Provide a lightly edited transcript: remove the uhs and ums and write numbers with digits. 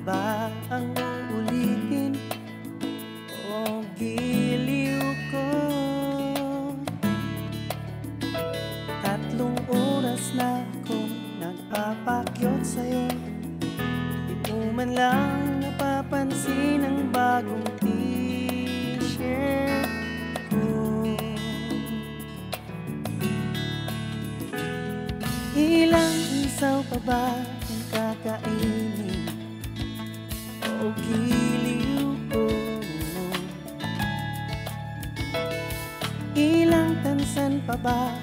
ba ang uulitin o giliw ko? 3 oras na akong nagpapakyot sa'yo, di mo man lang napapansin ang bagong t-shirt ko. Ilang isaw pa ba ang kakainin o giliw ko? Ilang tansan pa ba